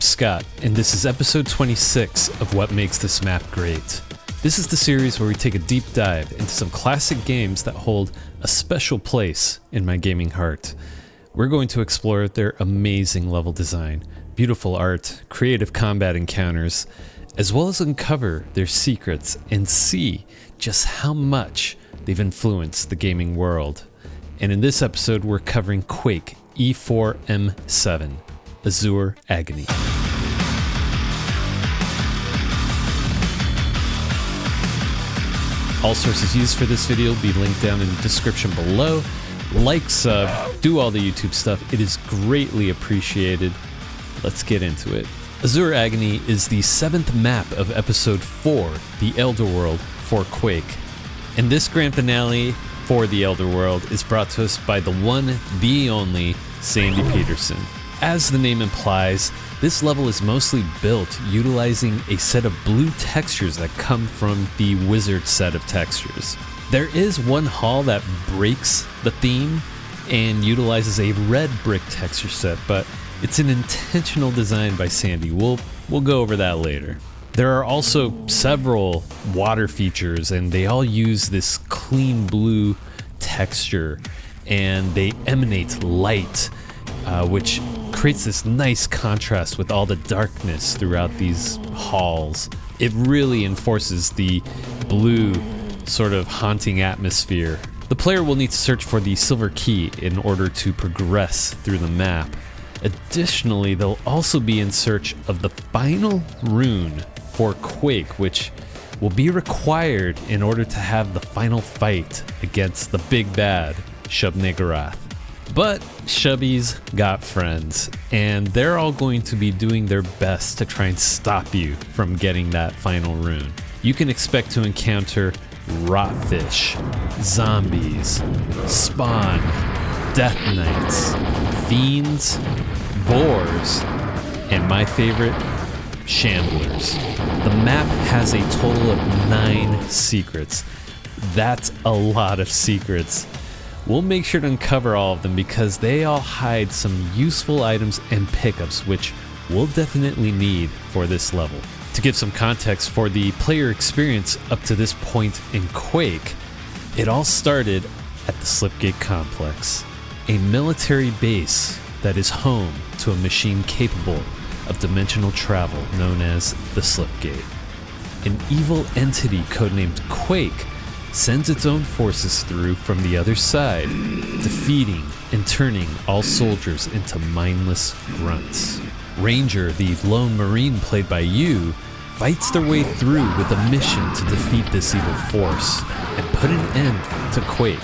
I'm Scott, and this is episode 26 of What Makes This Map Great. This is the series where we take a deep dive into some classic games that hold a special place in my gaming heart. We're going to explore their amazing level design, beautiful art, creative combat encounters, as well as uncover their secrets and see just how much they've influenced the gaming world. And in this episode, we're covering Quake E4M7, Azure Agony. All sources used for this video will be linked down in the description below. Like, sub, do all the YouTube stuff. It is greatly appreciated. Let's get into it. Azure Agony is the 7th map of episode 4, the Elderworld for Quake. And this grand finale for the Elderworld is brought to us by the one, the only, Sandy Petersen. As the name implies, this level is mostly built utilizing a set of blue textures that come from the wizard set of textures. There is one hall that breaks the theme and utilizes a red brick texture set, but it's an intentional design by Sandy. We'll go over that later. There are also several water features, and they all use this clean blue texture, and they emanate light, which creates this nice contrast with all the darkness throughout these halls. It really enforces the blue sort of haunting atmosphere. The player will need to search for the silver key in order to progress through the map. Additionally, they'll also be in search of the final rune for Quake, which will be required in order to have the final fight against the big bad, Shub Niggurath. But Shubbies got friends, and they're all going to be doing their best to try and stop you from getting that final rune. You can expect to encounter rotfish, zombies, spawn, death knights, fiends, boars, and my favorite, shamblers. The map has a total of 9 secrets. That's a lot of secrets. We'll make sure to uncover all of them because they all hide some useful items and pickups which we'll definitely need for this level. To give some context for the player experience up to this point in Quake, it all started at the Slipgate Complex, a military base that is home to a machine capable of dimensional travel known as the Slipgate. An evil entity codenamed Quake sends its own forces through from the other side, defeating and turning all soldiers into mindless grunts. Ranger, the lone marine played by you, fights their way through with a mission to defeat this evil force and put an end to Quake.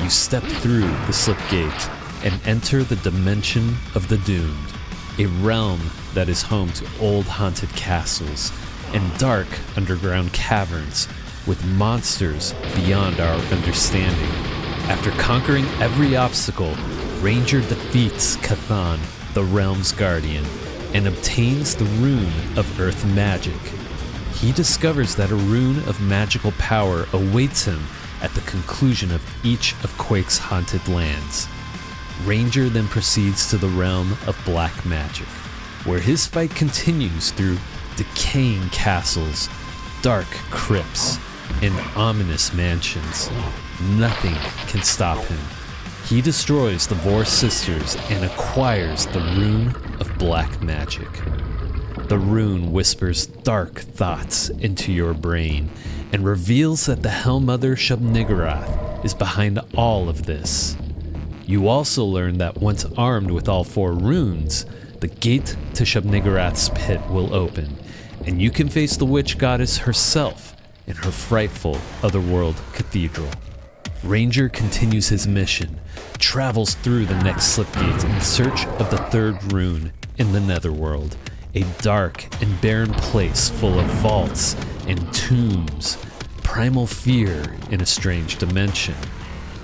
You step through the Slipgate and enter the dimension of the doomed, a realm that is home to old haunted castles and dark underground caverns with monsters beyond our understanding. After conquering every obstacle, Ranger defeats Cathan, the realm's guardian, and obtains the rune of earth magic. He discovers that a rune of magical power awaits him at the conclusion of each of Quake's haunted lands. Ranger then proceeds to the realm of black magic, where his fight continues through decaying castles, dark crypts, and ominous mansions. Nothing can stop him. He destroys the Vor sisters and acquires the rune of black magic. The rune whispers dark thoughts into your brain and reveals that the Hellmother Shub Niggurath is behind all of this. You also learn that once armed with all 4 runes, the gate to Shub Niggurath's pit will open, and you can face the witch goddess herself in her frightful otherworld cathedral. Ranger continues his mission, travels through the next Slipgate in search of the 3rd rune in the Netherworld, a dark and barren place full of vaults and tombs, primal fear in a strange dimension.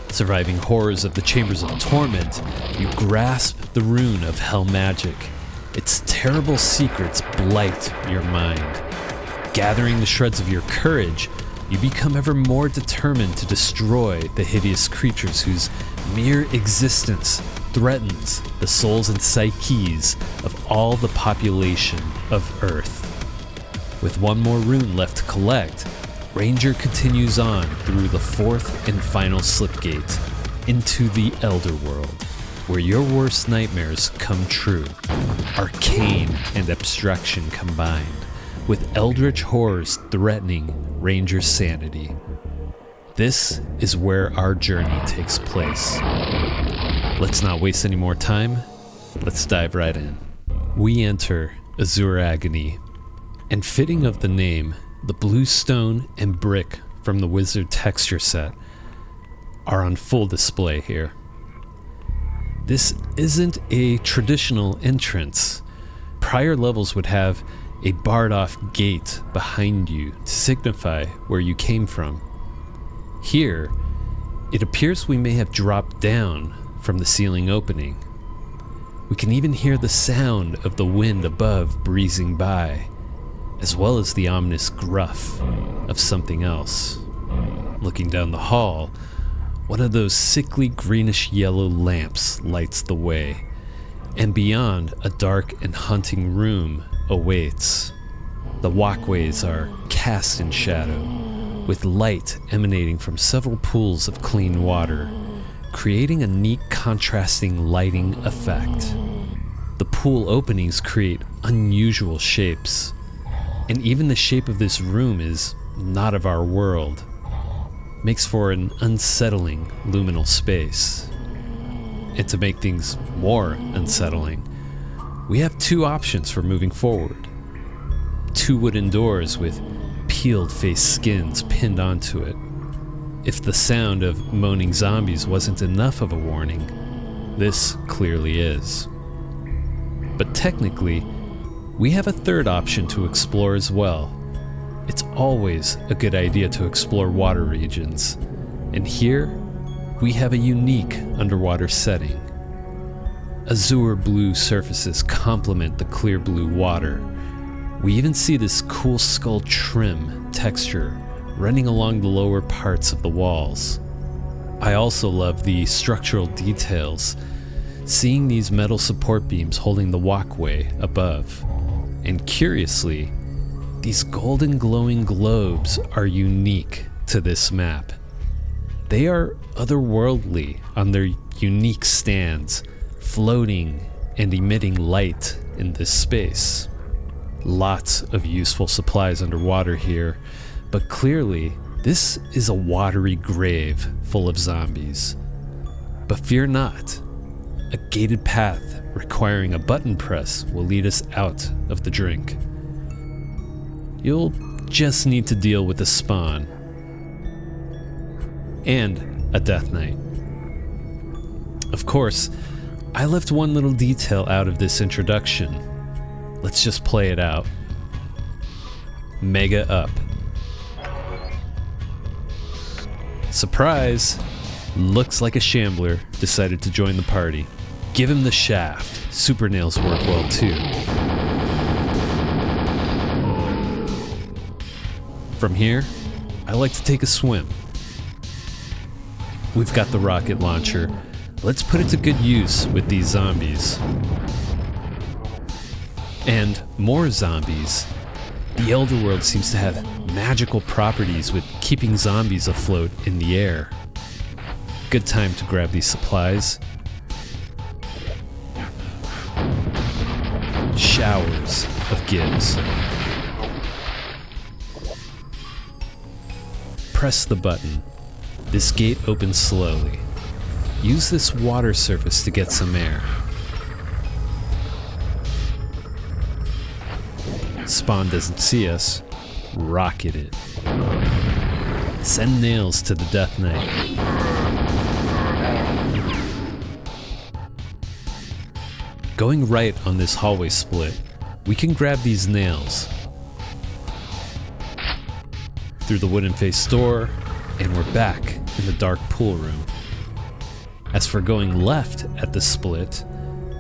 Surviving horrors of the Chambers of Torment, you grasp the rune of hell magic. Its terrible secrets blight your mind. Gathering the shreds of your courage, you become ever more determined to destroy the hideous creatures whose mere existence threatens the souls and psyches of all the population of Earth. With one more rune left to collect, Ranger continues on through the fourth and final slipgate into the Elderworld, where your worst nightmares come true, arcane and abstraction combined, with eldritch horrors threatening Ranger's sanity. This is where our journey takes place. Let's not waste any more time. Let's dive right in. We enter Azure Agony, and fitting of the name, the blue stone and brick from the wizard texture set are on full display here. This isn't a traditional entrance. Prior levels would have a barred off gate behind you to signify where you came from. Here, it appears we may have dropped down from the ceiling opening. We can even hear the sound of the wind above breezing by, as well as the ominous gruff of something else. Looking down the hall, one of those sickly greenish-yellow lamps lights the way, and beyond, a dark and haunting room awaits. The walkways are cast in shadow, with light emanating from several pools of clean water, creating a neat contrasting lighting effect. The pool openings create unusual shapes, and even the shape of this room is not of our world. Makes for an unsettling liminal space. And to make things more unsettling, we have two options for moving forward. Two wooden doors with peeled face skins pinned onto it. If the sound of moaning zombies wasn't enough of a warning, this clearly is. But technically, we have a third option to explore as well. It's always a good idea to explore water regions, and here we have a unique underwater setting. Azure blue surfaces complement the clear blue water. We even see this cool skull trim texture running along the lower parts of the walls. I also love the structural details, seeing these metal support beams holding the walkway above. And curiously, these golden glowing globes are unique to this map. They are otherworldly on their unique stands, floating and emitting light in this space. Lots of useful supplies underwater here, but clearly this is a watery grave full of zombies. But fear not, a gated path requiring a button press will lead us out of the drink. You'll just need to deal with a spawn and a death knight. Of course, I left one little detail out of this introduction. Let's just play it out. Mega up. Surprise! Looks like a shambler decided to join the party. Give him the shaft. Super nails work well too. From here, I like to take a swim. We've got the rocket launcher. Let's put it to good use with these zombies. And more zombies. The Elderworld seems to have magical properties with keeping zombies afloat in the air. Good time to grab these supplies. Showers of gives. Press the button. This gate opens slowly. Use this water surface to get some air. Spawn doesn't see us. Rocket it. Send nails to the Death Knight. Going right on this hallway split, we can grab these nails. Through the wooden face door, and we're back in the dark pool room. As for going left at the split,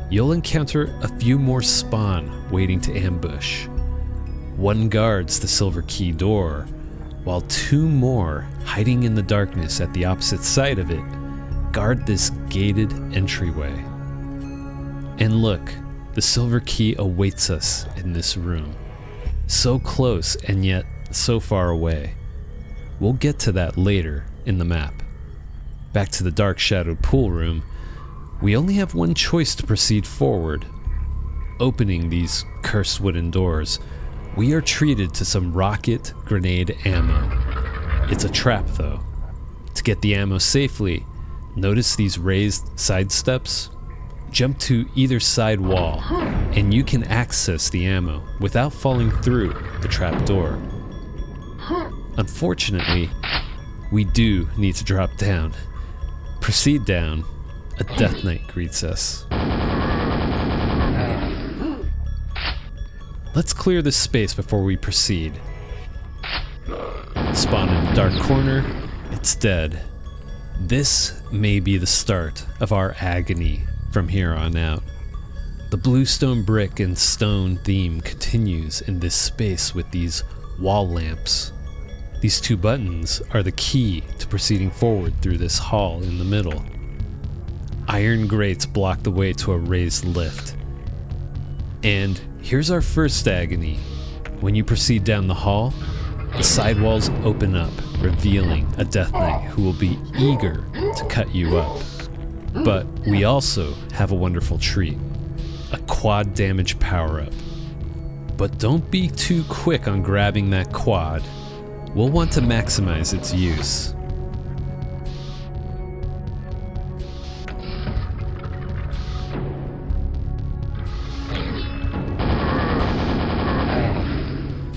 you'll encounter a few more spawn waiting to ambush. One guards the silver key door, while two more, hiding in the darkness at the opposite side of it, guard this gated entryway. And look, the silver key awaits us in this room. So close and yet so far away. We'll get to that later in the map. Back to the dark shadowed pool room, we only have one choice to proceed forward. Opening these cursed wooden doors, we are treated to some rocket grenade ammo. It's a trap though. To get the ammo safely, notice these raised side steps? Jump to either side wall, and you can access the ammo without falling through the trap door. Unfortunately, we do need to drop down. Proceed down. A death knight greets us. Let's clear this space before we proceed. Spawn in the dark corner. It's dead. This may be the start of our agony from here on out. The bluestone brick and stone theme continues in this space with these wall lamps. These two buttons are the key to proceeding forward through this hall in the middle. Iron grates block the way to a raised lift. And here's our first agony. When you proceed down the hall, the sidewalls open up, revealing a death knight who will be eager to cut you up. But we also have a wonderful treat, a quad damage power-up. But don't be too quick on grabbing that quad. We'll want to maximize its use.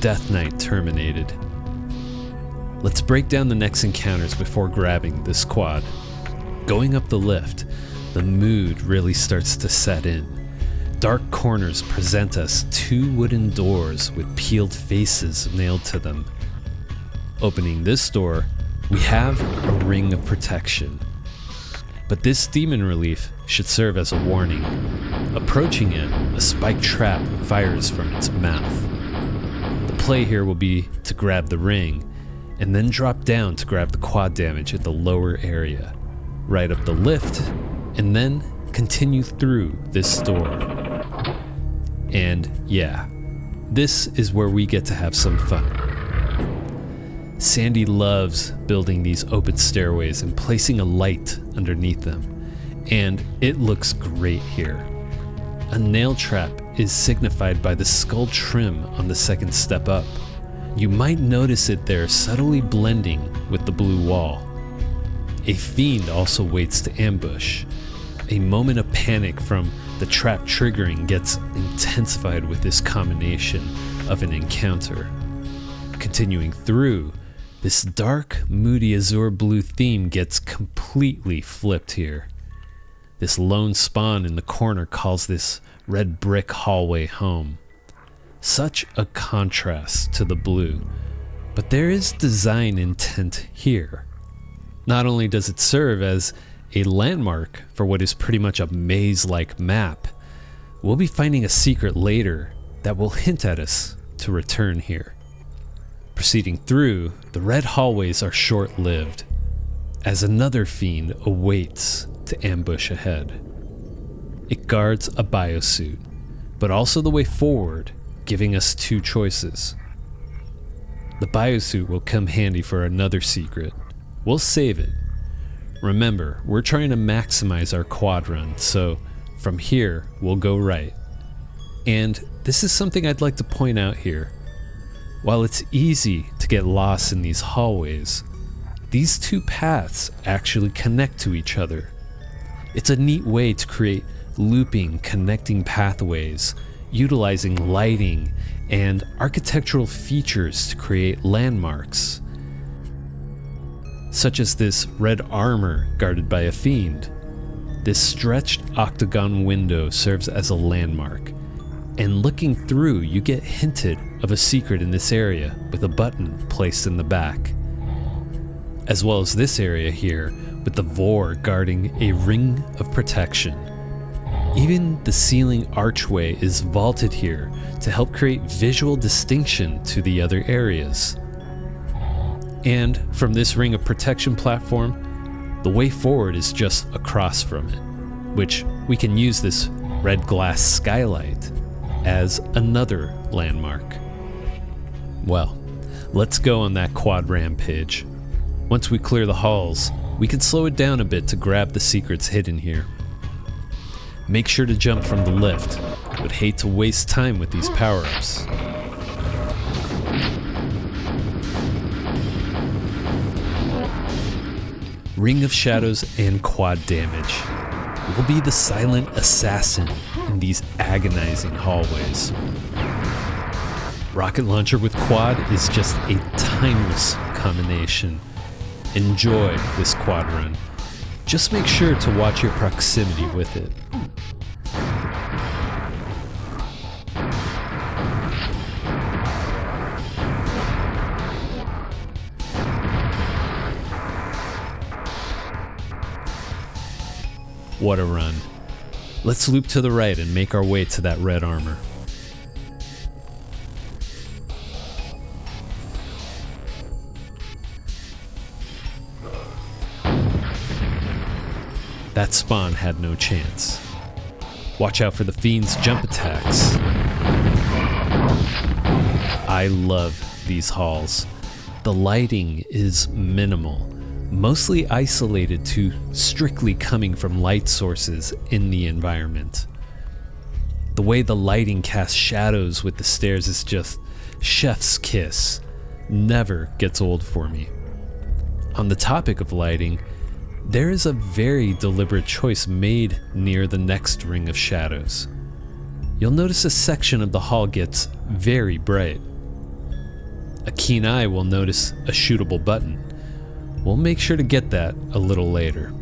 Death Knight terminated. Let's break down the next encounters before grabbing this quad. Going up the lift, the mood really starts to set in. Dark corners present us two wooden doors with peeled faces nailed to them. Opening this door, we have a ring of protection. But this demon relief should serve as a warning. Approaching it, a spike trap fires from its mouth. The play here will be to grab the ring, and then drop down to grab the quad damage at the lower area. Right up the lift, and then continue through this door. And yeah, this is where we get to have some fun. Sandy loves building these open stairways and placing a light underneath them, and it looks great here. A nail trap is signified by the skull trim on the second step up. You might notice it there subtly blending with the blue wall. A fiend also waits to ambush. A moment of panic from the trap triggering gets intensified with this combination of an encounter. Continuing through, this dark, moody azure blue theme gets completely flipped here. This lone spawn in the corner calls this red brick hallway home. Such a contrast to the blue, but there is design intent here. Not only does it serve as a landmark for what is pretty much a maze-like map, we'll be finding a secret later that will hint at us to return here. Proceeding through, the red hallways are short-lived, as another fiend awaits to ambush ahead. It guards a biosuit, but also the way forward, giving us two choices. The biosuit will come handy for another secret. We'll save it. Remember, we're trying to maximize our quad run, so from here, we'll go right. And this is something I'd like to point out here. While it's easy to get lost in these hallways, these two paths actually connect to each other. It's a neat way to create looping, connecting pathways, utilizing lighting and architectural features to create landmarks, such as this red armor guarded by a fiend. This stretched octagon window serves as a landmark, and looking through you get hinted of a secret in this area with a button placed in the back, as well as this area here with the Vor guarding a ring of protection. Even the ceiling archway is vaulted here to help create visual distinction to the other areas. And from this ring of protection platform, the way forward is just across from it, which we can use this red glass skylight as another landmark. Well, let's go on that quad rampage. Once we clear the halls, we can slow it down a bit to grab the secrets hidden here. Make sure to jump from the lift. Would hate to waste time with these power-ups. Ring of Shadows and quad damage. Will be the silent assassin in these agonizing hallways. Rocket launcher with quad is just a timeless combination. Enjoy this quad run. Just make sure to watch your proximity with it. What a run. Let's loop to the right and make our way to that red armor. That spawn had no chance. Watch out for the fiend's jump attacks. I love these halls. The lighting is minimal, mostly isolated to strictly coming from light sources in the environment. The way the lighting casts shadows with the stairs is just chef's kiss. Never gets old for me. On the topic of lighting, there is a very deliberate choice made near the next ring of shadows. You'll notice a section of the hall gets very bright. A keen eye will notice a shootable button. We'll make sure to get that a little later.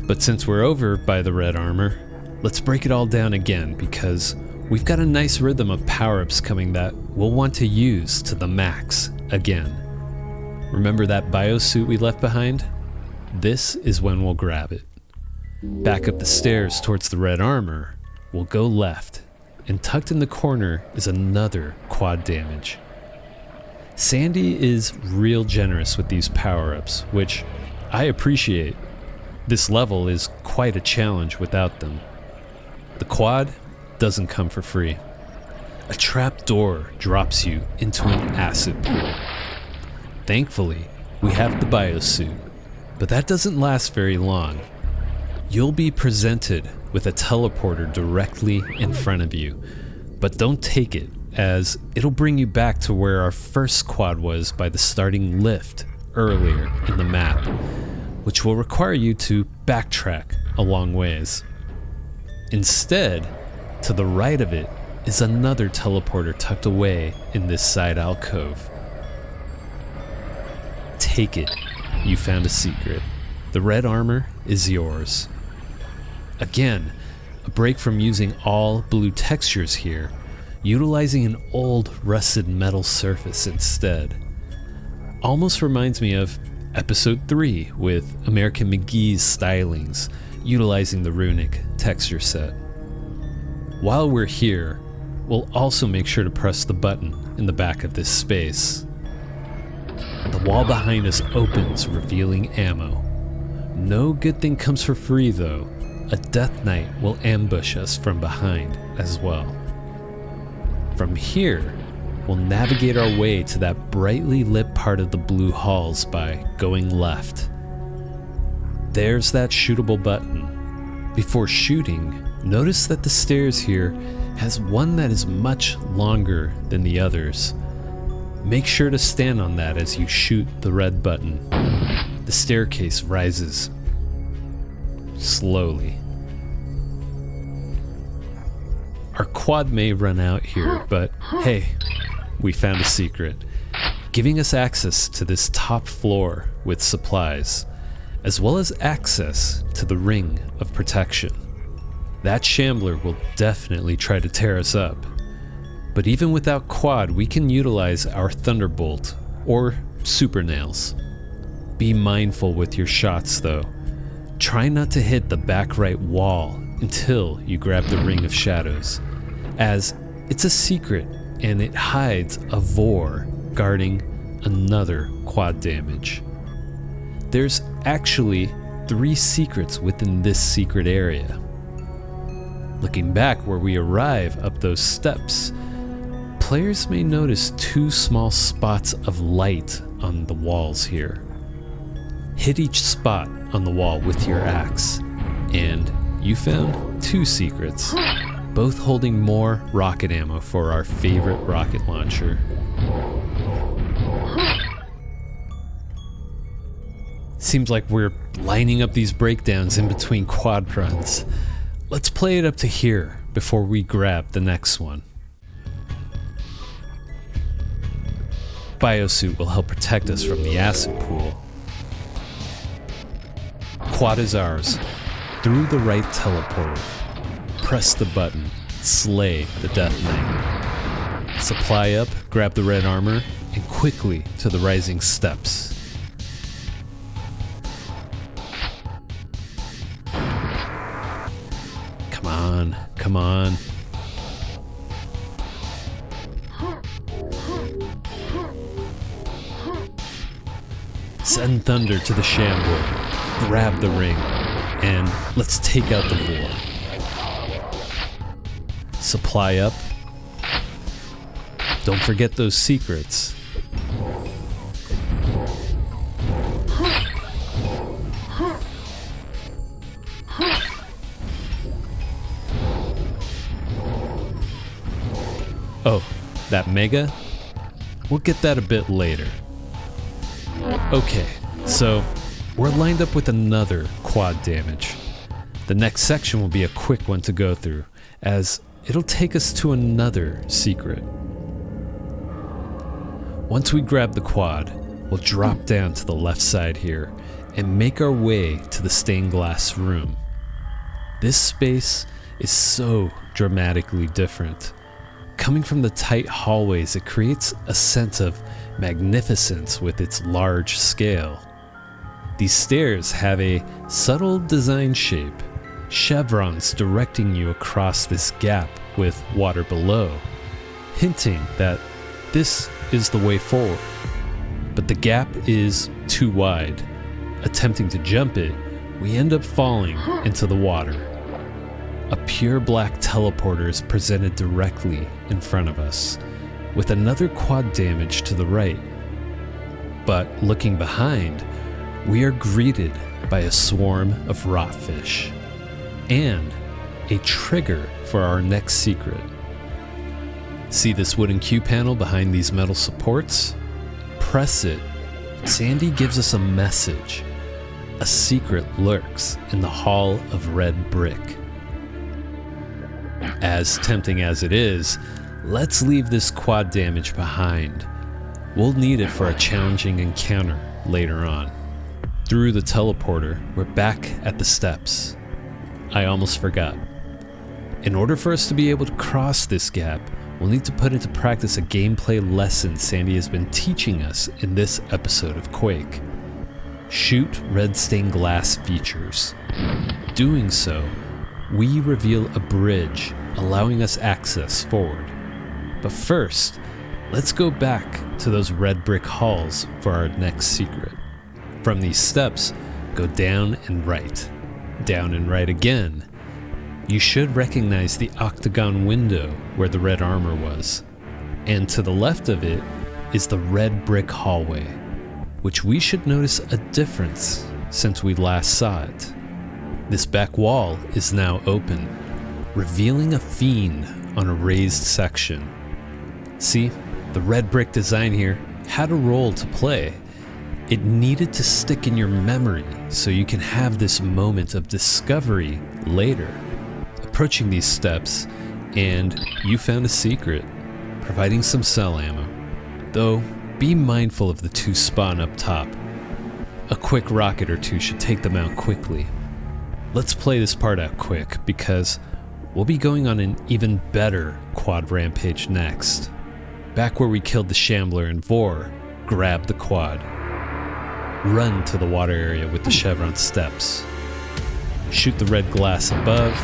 But since we're over by the red armor, let's break it all down again because we've got a nice rhythm of power-ups coming that we'll want to use to the max again. Remember that biosuit we left behind? This is when we'll grab it. Back up the stairs towards the red armor, we'll go left, and tucked in the corner is another quad damage. Sandy is real generous with these power-ups, which I appreciate. This level is quite a challenge without them. The quad doesn't come for free. A trap door drops you into an acid pool. Thankfully, we have the biosuit, but that doesn't last very long. You'll be presented with a teleporter directly in front of you, but don't take it, as it'll bring you back to where our first quad was by the starting lift earlier in the map, which will require you to backtrack a long ways. Instead, to the right of it is another teleporter tucked away in this side alcove. Take it. You found a secret. The red armor is yours. Again, a break from using all blue textures here, utilizing an old rusted metal surface instead. Almost reminds me of episode 3 with American McGee's stylings, utilizing the runic texture set. While we're here, we'll also make sure to press the button in the back of this space. The wall behind us opens, revealing ammo. No good thing comes for free though. A Death Knight will ambush us from behind as well. From here, we'll navigate our way to that brightly lit part of the blue halls by going left. There's that shootable button. Before shooting, notice that the stairs here has one that is much longer than the others. Make sure to stand on that as you shoot the red button. The staircase rises slowly. Our quad may run out here, but hey, we found a secret, giving us access to this top floor with supplies, as well as access to the ring of protection. That shambler will definitely try to tear us up, but even without quad, we can utilize our thunderbolt or super nails. Be mindful with your shots though. Try not to hit the back right wall until you grab the ring of shadows, as it's a secret and it hides a Vor guarding another quad damage. There's actually 3 secrets within this secret area. Looking back where we arrive up those steps, players may notice two small spots of light on the walls here. Hit each spot on the wall with your axe, and you found two secrets, both holding more rocket ammo for our favorite rocket launcher. Seems like we're lining up these breakdowns in between quad runs. Let's play it up to here before we grab the next one. Biosuit will help protect us from the acid pool. Quad is ours. Through the right teleporter. Press the button. Slay the Death Knight. Supply up, grab the red armor, and quickly to the rising steps. Come on. Send thunder to the shambler, grab the ring, and let's take out the vor. Supply up. Don't forget those secrets. Oh, that mega? We'll get that a bit later. Okay, so we're lined up with another quad damage. The next section will be a quick one to go through, as it'll take us to another secret. Once we grab the quad, we'll drop down to the left side here and make our way to the stained glass room. This space is so dramatically different. Coming from the tight hallways, it creates a sense of magnificence with its large scale. These stairs have a subtle design shape, chevrons directing you across this gap with water below, hinting that this is the way forward. But the gap is too wide. Attempting to jump it, we end up falling into the water. A pure black teleporter is presented directly in front of us, with another quad damage to the right. But looking behind, we are greeted by a swarm of rotfish, and a trigger for our next secret. See this wooden Q panel behind these metal supports? Press it. Sandy gives us a message. A secret lurks in the Hall of Red Brick. As tempting as it is, let's leave this quad damage behind. We'll need it for a challenging encounter later on. Through the teleporter, we're back at the steps. I almost forgot. In order for us to be able to cross this gap, we'll need to put into practice a gameplay lesson Sandy has been teaching us in this episode of Quake. Shoot red stained glass features. Doing so, we reveal a bridge, allowing us access forward. But first, let's go back to those red brick halls for our next secret. From these steps, go down and right. Down and right again. You should recognize the octagon window where the red armor was. And to the left of it is the red brick hallway, which we should notice a difference since we last saw it. This back wall is now open, revealing a fiend on a raised section. See, the red brick design here had a role to play. It needed to stick in your memory so you can have this moment of discovery later. Approaching these steps, and you found a secret, providing some cell ammo. Though, be mindful of the two spawn up top. A quick rocket or two should take them out quickly. Let's play this part out quick, because we'll be going on an even better quad rampage next. Back where we killed the Shambler and Vor, grab the quad. Run to the water area with the chevron steps. Shoot the red glass above,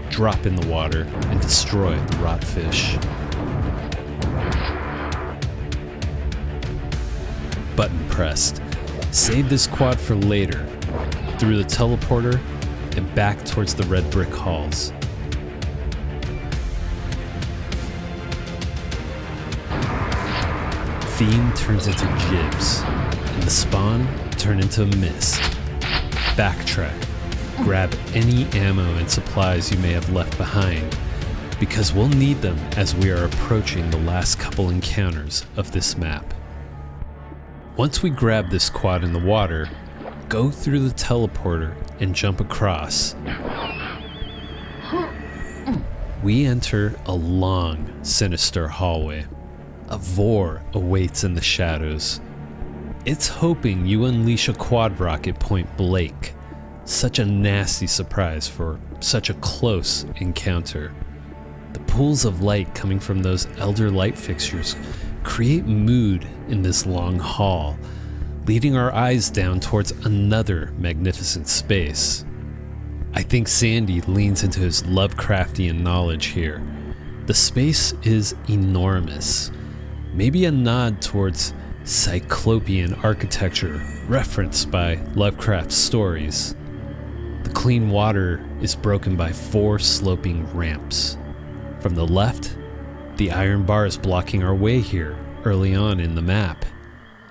drop in the water, and destroy the rotfish. Button pressed. Save this quad for later. Through the teleporter, and back towards the red brick halls. theme turns into gibs, and the spawn turn into a mist. Backtrack. Grab any ammo and supplies you may have left behind, because we'll need them as we are approaching the last couple encounters of this map. Once we grab this quad in the water, go through the teleporter and jump across. We enter a long, sinister hallway. A Vor awaits in the shadows. It's hoping you unleash a quad rocket point blank. Such a nasty surprise for such a close encounter. The pools of light coming from those elder light fixtures create mood in this long hall, leading our eyes down towards another magnificent space. I think Sandy leans into his Lovecraftian knowledge here. The space is enormous, maybe a nod towards Cyclopean architecture referenced by Lovecraft's stories. The clean water is broken by 4 sloping ramps. From the left, the iron bars blocking our way here early on in the map.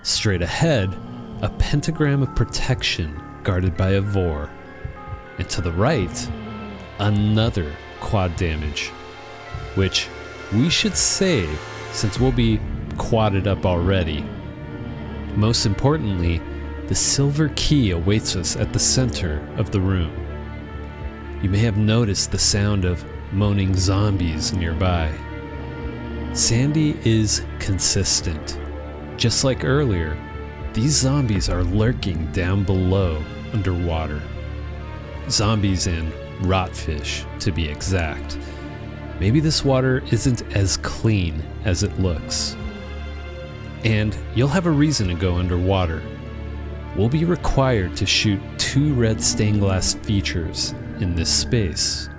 Straight ahead, a pentagram of protection guarded by a Vor. And to the right, another quad damage, which we should save since we'll be quadded up already. Most importantly, the silver key awaits us at the center of the room. You may have noticed the sound of moaning zombies nearby. Sandy is consistent. Just like earlier, these zombies are lurking down below underwater. Zombies and rotfish, to be exact. Maybe this water isn't as clean as it looks. And you'll have a reason to go underwater. We'll be required to shoot 2 red stained glass features in this space.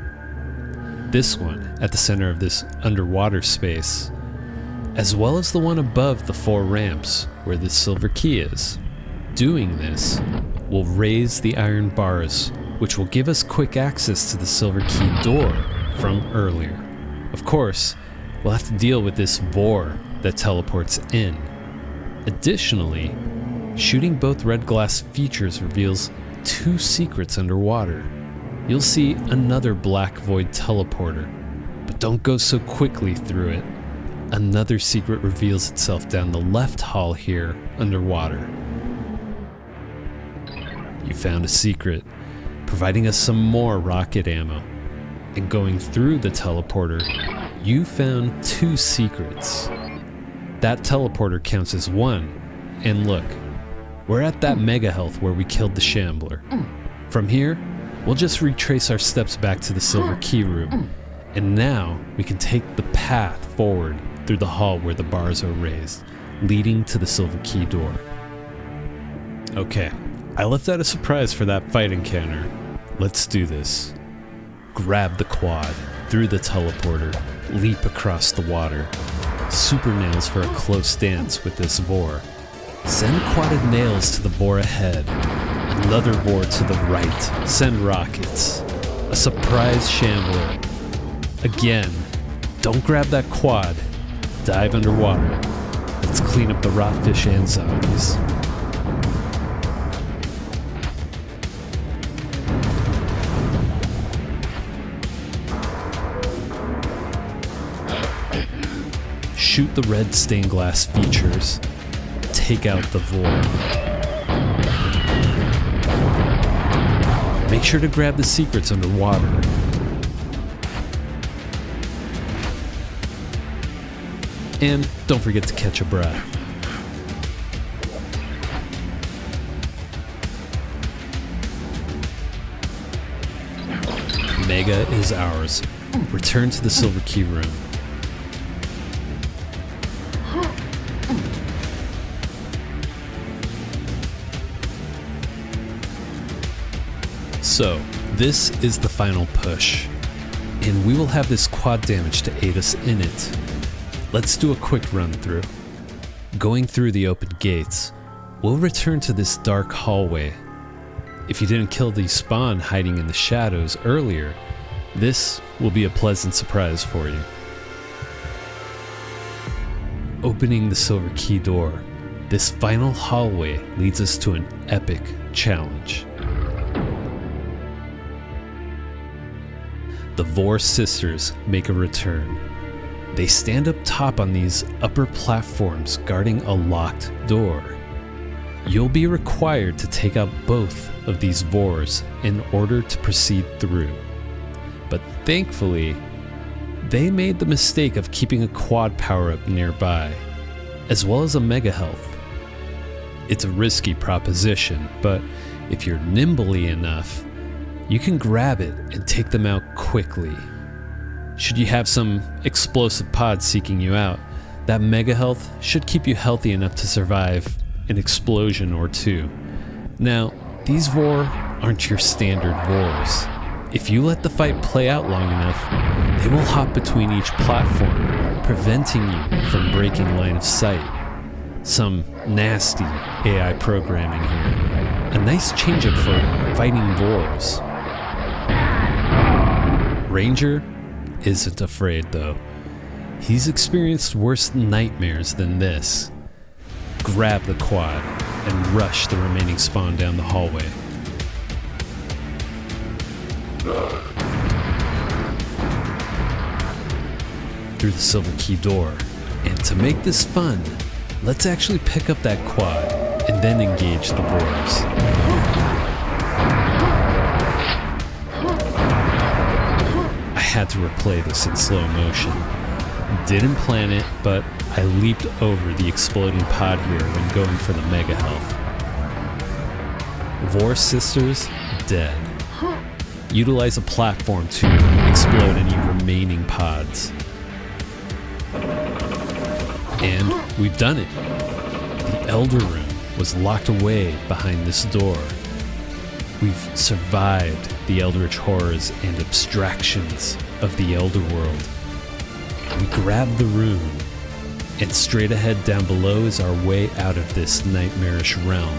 This one at the center of this underwater space, as well as the one above the 4 ramps where the silver key is. Doing this will raise the iron bars, which will give us quick access to the silver key door from earlier. Of course, we'll have to deal with this Vor that teleports in. Additionally, shooting both red glass features reveals 2 secrets underwater. You'll see another black void teleporter, but don't go so quickly through it. Another secret reveals itself down the left hall here underwater. You found a secret, providing us some more rocket ammo. And going through the teleporter, you found 2 secrets. That teleporter counts as 1, and look, we're at that mega health where we killed the Shambler. From here, we'll just retrace our steps back to the silver key room, and now we can take the path forward through the hall where the bars are raised, leading to the silver key door. Okay, I left out a surprise for that fight encounter. Let's do this. Grab the quad, through the teleporter, leap across the water. Super nails for a close dance with this Vor. Send quadded nails to the Vor ahead. Another Vor to the right. Send rockets. A surprise Shambler. Again, don't grab that quad. Dive underwater. Let's clean up the rotfish and zombies. Shoot the red stained glass features. Take out the Vor. Make sure to grab the secrets underwater. And don't forget to catch a breath. Mega is ours. Return to the silver key room. So, this is the final push, and we will have this quad damage to aid us in it. Let's do a quick run through. Going through the open gates, we'll return to this dark hallway. If you didn't kill the spawn hiding in the shadows earlier, this will be a pleasant surprise for you. opening the silver key door, this final hallway leads us to an epic challenge. The Vor sisters make a return. They stand up top on these upper platforms guarding a locked door. You'll be required to take out both of these Vors in order to proceed through. But thankfully, they made the mistake of keeping a quad power-up nearby, as well as a mega health. It's a risky proposition, but if you're nimbly enough, you can grab it and take them out quickly. Should you have some explosive pods seeking you out, that mega health should keep you healthy enough to survive an explosion or two. Now, these Vor aren't your standard Vors. If you let the fight play out long enough, they will hop between each platform, preventing you from breaking line of sight. Some nasty AI programming here. A nice change-up for fighting Vors. Ranger isn't afraid though. He's experienced worse nightmares than this. Grab the quad and rush the remaining spawn down the hallway. Through the silver key door. And to make this fun, let's actually pick up that quad and then engage the Vors. I had to replay this in slow motion. Didn't plan it, but I leaped over the exploding pod here when going for the mega health. Vor sisters dead. Utilize a platform to explode any remaining pods. And we've done it. The Elder Room was locked away behind this door. We've survived the eldritch horrors and abstractions of the Elder World. We grab the rune, and straight ahead down below is our way out of this nightmarish realm.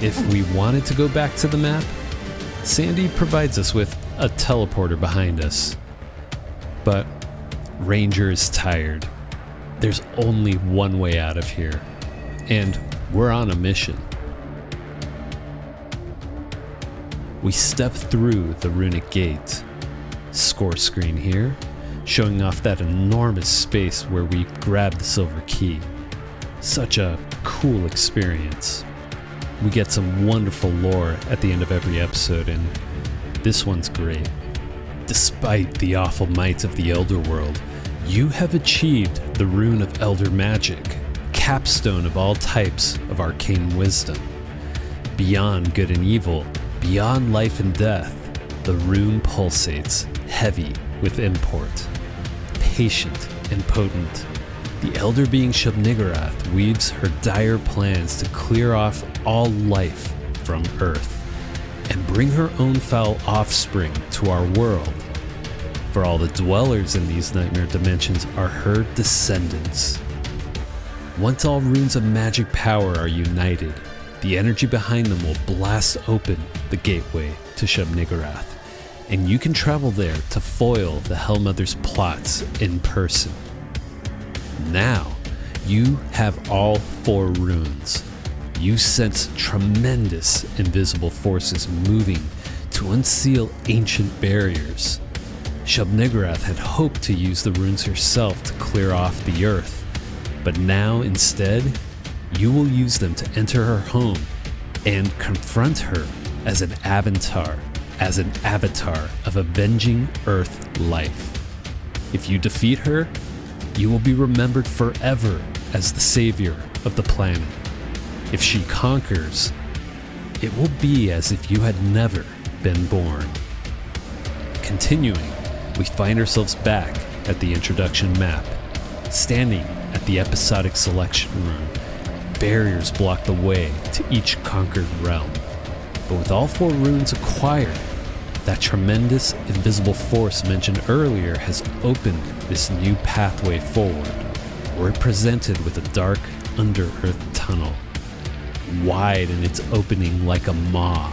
If we wanted to go back to the map, Sandy provides us with a teleporter behind us. But Ranger is tired. There's only one way out of here, and we're on a mission. We step through the runic gate. Score screen here, showing off that enormous space where we grab the silver key. Such a cool experience. We get some wonderful lore at the end of every episode, and this one's great. Despite the awful might of the Elder World, you have achieved the Rune of Elder Magic, capstone of all types of arcane wisdom. Beyond good and evil, beyond life and death, the rune pulsates, heavy with import. Patient and potent, the elder being Shub Niggurath weaves her dire plans to clear off all life from Earth and bring her own foul offspring to our world. For all the dwellers in these nightmare dimensions are her descendants. Once all runes of magic power are united, the energy behind them will blast open the gateway to Shub Niggurath, and you can travel there to foil the Hellmother's plots in person. Now, you have all 4 runes. You sense tremendous invisible forces moving to unseal ancient barriers. Shub Niggurath had hoped to use the runes herself to clear off the earth, but now instead, you will use them to enter her home and confront her as an avatar of avenging Earth life. If you defeat her, you will be remembered forever as the savior of the planet. If she conquers, it will be as if you had never been born. Continuing, we find ourselves back at the introduction map, standing at the episodic selection room. Barriers block the way to each conquered realm. But with all 4 runes acquired, that tremendous invisible force mentioned earlier has opened this new pathway forward. We're presented with a dark under-earth tunnel. Wide in its opening like a maw,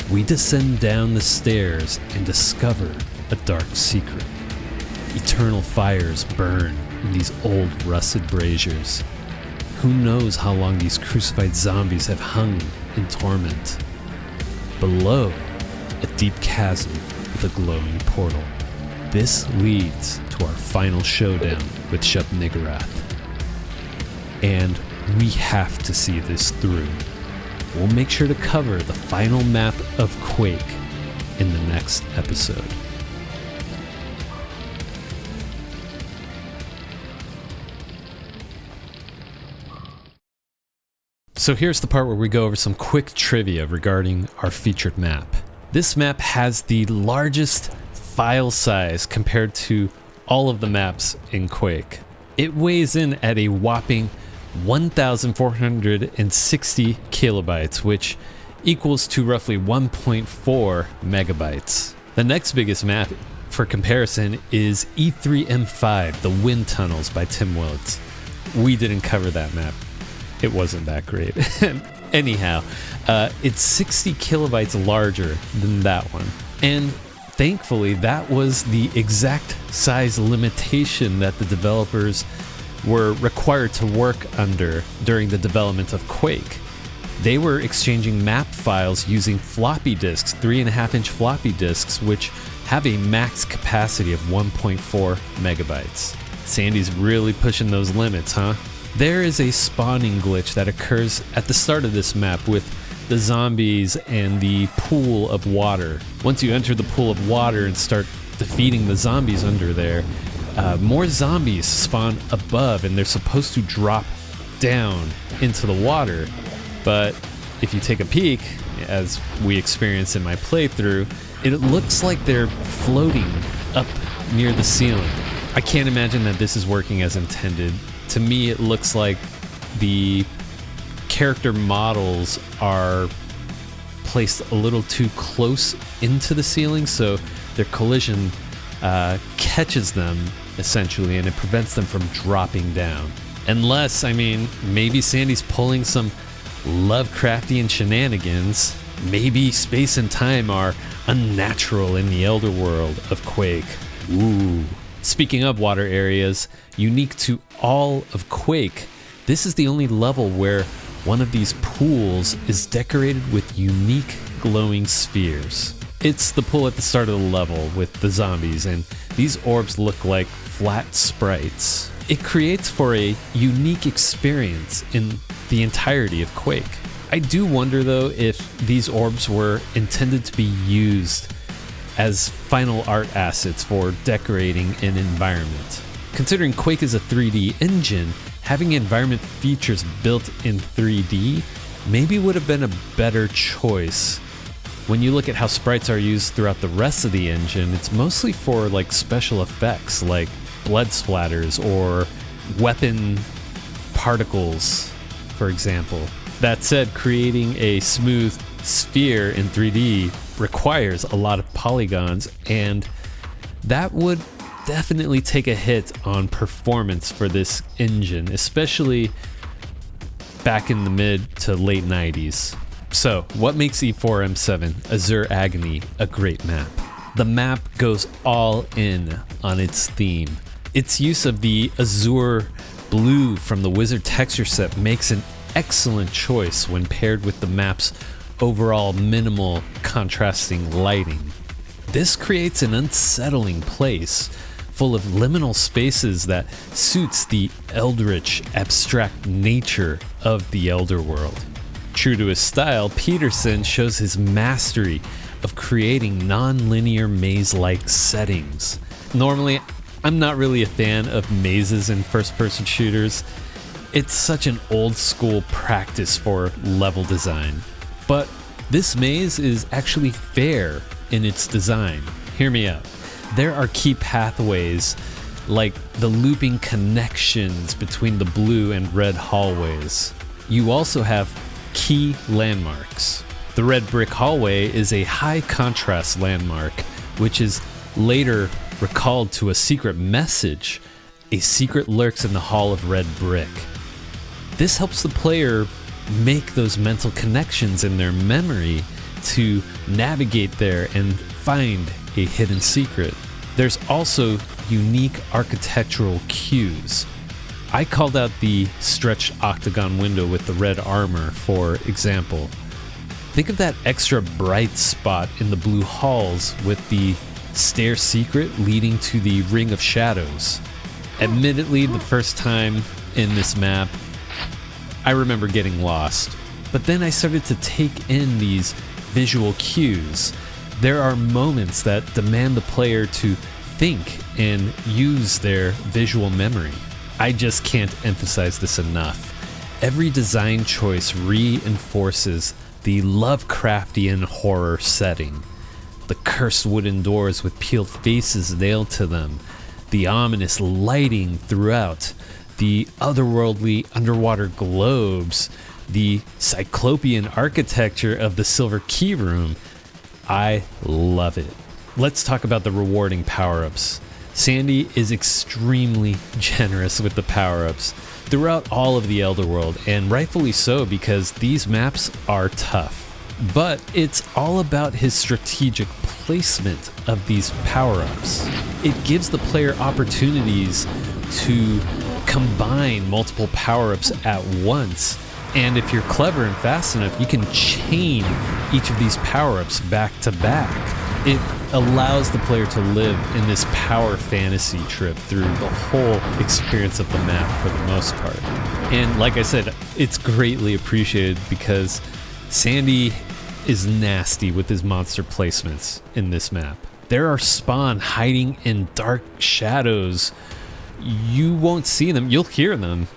we descend down the stairs and discover a dark secret. Eternal fires burn in these old rusted braziers. Who knows how long these crucified zombies have hung in torment? Below, a deep chasm with a glowing portal. This leads to our final showdown with Shub Niggurath. And we have to see this through. We'll make sure to cover the final map of Quake in the next episode. So here's the part where we go over some quick trivia regarding our featured map. This map has the largest file size compared to all of the maps in Quake. It weighs in at a whopping 1,460 kilobytes, which equals to roughly 1.4 megabytes. The next biggest map for comparison is E4M7, The Wind Tunnels by Tim Willetts. We didn't cover that map. It wasn't that great. Anyhow, it's 60 kilobytes larger than that one. And thankfully, that was the exact size limitation that the developers were required to work under during the development of Quake. They were exchanging map files using floppy disks, 3.5-inch floppy disks, which have a max capacity of 1.4 megabytes. Sandy's really pushing those limits, huh? There is a spawning glitch that occurs at the start of this map with the zombies and the pool of water. Once you enter the pool of water and start defeating the zombies under there, more zombies spawn above and they're supposed to drop down into the water. But if you take a peek, as we experienced in my playthrough, it looks like they're floating up near the ceiling. I can't imagine that this is working as intended. To me, it looks like the character models are placed a little too close into the ceiling, so their collision catches them, essentially, and it prevents them from dropping down. Unless, maybe Sandy's pulling some Lovecraftian shenanigans. Maybe space and time are unnatural in the Elder World of Quake. Ooh. Speaking of water areas, unique to all of Quake, this is the only level where one of these pools is decorated with unique glowing spheres. It's the pool at the start of the level with the zombies, and these orbs look like flat sprites. It creates for a unique experience in the entirety of Quake. I do wonder though if these orbs were intended to be used as final art assets for decorating an environment. Considering Quake is a 3D engine, having environment features built in 3D maybe would have been a better choice. When you look at how sprites are used throughout the rest of the engine, it's mostly for like special effects like blood splatters or weapon particles, for example. That said, creating a smooth sphere in 3D requires a lot of polygons, and that would definitely take a hit on performance for this engine, especially back in the mid to late 90s. So, what makes E4M7 Azure Agony a great map? The map goes all in on its theme. Its use of the azure blue from the Wizard texture set makes an excellent choice when paired with the map's overall minimal contrasting lighting. This creates an unsettling place full of liminal spaces that suits the eldritch abstract nature of the Elder World. True to his style, Petersen shows his mastery of creating non-linear maze-like settings. Normally, I'm not really a fan of mazes in first-person shooters. It's such an old-school practice for level design. But this maze is actually fair in its design. Hear me out. There are key pathways, like the looping connections between the blue and red hallways. You also have key landmarks. The red brick hallway is a high contrast landmark, which is later recalled to a secret message. A secret lurks in the hall of red brick. This helps the player make those mental connections in their memory to navigate there and find a hidden secret. There's also unique architectural cues. I called out the stretched octagon window with the red armor, for example. Think of that extra bright spot in the blue halls with the stair secret leading to the Ring of Shadows. Admittedly, the first time in this map, I remember getting lost, but then I started to take in these visual cues. There are moments that demand the player to think and use their visual memory. I just can't emphasize this enough. Every design choice reinforces the Lovecraftian horror setting. The cursed wooden doors with peeled faces nailed to them, the ominous lighting throughout, the otherworldly underwater globes, the cyclopean architecture of the Silver Key Room. I love it. Let's talk about the rewarding power-ups. Sandy is extremely generous with the power-ups throughout all of the Elderworld, and rightfully so, because these maps are tough. But it's all about his strategic placement of these power-ups. It gives the player opportunities to combine multiple power-ups at once, and if you're clever and fast enough, you can chain each of these power-ups back to back. It allows the player to live in this power fantasy trip through the whole experience of the map for the most part. And like I said, it's greatly appreciated because Sandy is nasty with his monster placements in this map. There are spawn hiding in dark shadows. You won't see them, you'll hear them,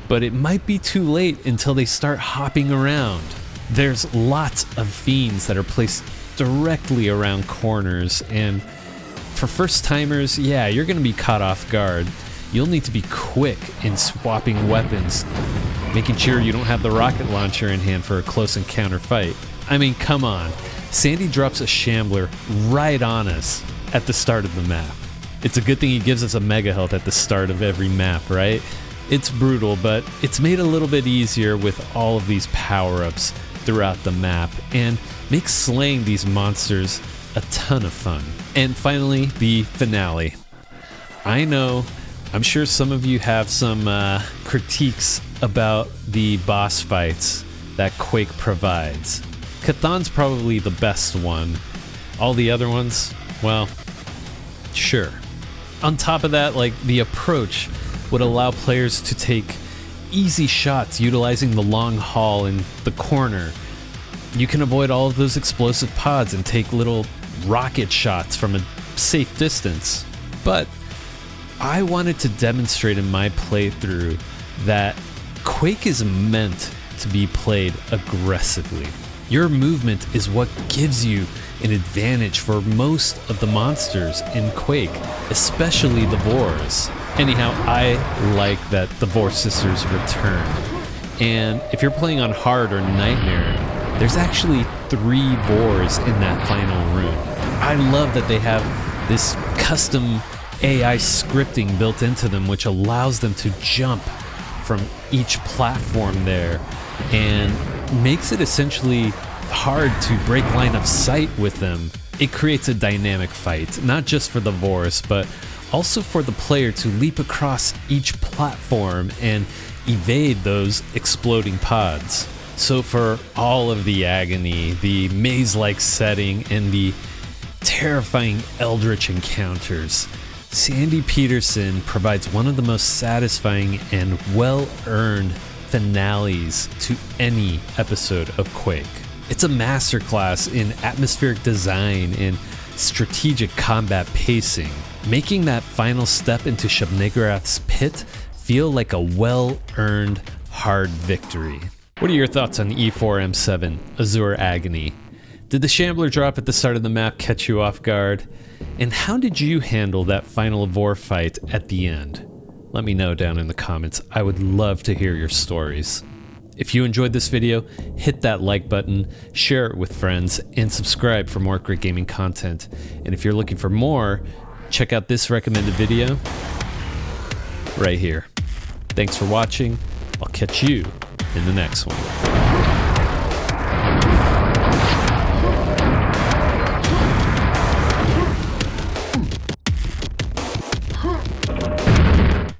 but it might be too late until they start hopping around. There's lots of fiends that are placed directly around corners, and for first timers, yeah, you're gonna be caught off guard. You'll need to be quick in swapping weapons, making sure you don't have the rocket launcher in hand for a close encounter fight. I mean, come on. Sandy drops a shambler right on us at the start of the map. It's a good thing he gives us a mega health at the start of every map, right? It's brutal, but it's made a little bit easier with all of these power-ups throughout the map, and makes slaying these monsters a ton of fun. And finally, the finale. I know, I'm sure some of you have some critiques about the boss fights that Quake provides. Cthulhu's probably the best one. All the other ones, well, sure. On top of that, like, the approach would allow players to take easy shots utilizing the long haul in the corner. You can avoid all of those explosive pods and take little rocket shots from a safe distance. But I wanted to demonstrate in my playthrough that Quake is meant to be played aggressively. Your movement is what gives you an advantage for most of the monsters in Quake, especially the Vores. Anyhow, I like that the Vor sisters return. And if you're playing on hard or nightmare, there's actually 3 Vores in that final room. I love that they have this custom AI scripting built into them, which allows them to jump from each platform there and makes it essentially hard to break line of sight with them. It creates a dynamic fight, not just for the Vores, but also for the player to leap across each platform and evade those exploding pods. So for all of the agony, the maze-like setting, and the terrifying eldritch encounters, Sandy Petersen provides one of the most satisfying and well-earned finales to any episode of Quake. It's a masterclass in atmospheric design and strategic combat pacing, making that final step into Shub Niggurath's pit feel like a well-earned, hard victory. What are your thoughts on E4M7, Azure Agony? Did the Shambler drop at the start of the map catch you off guard? And how did you handle that final Vor fight at the end? Let me know down in the comments. I would love to hear your stories. If you enjoyed this video, hit that like button, share it with friends, and subscribe for more great gaming content. And if you're looking for more, check out this recommended video right here. Thanks for watching. I'll catch you in the next one.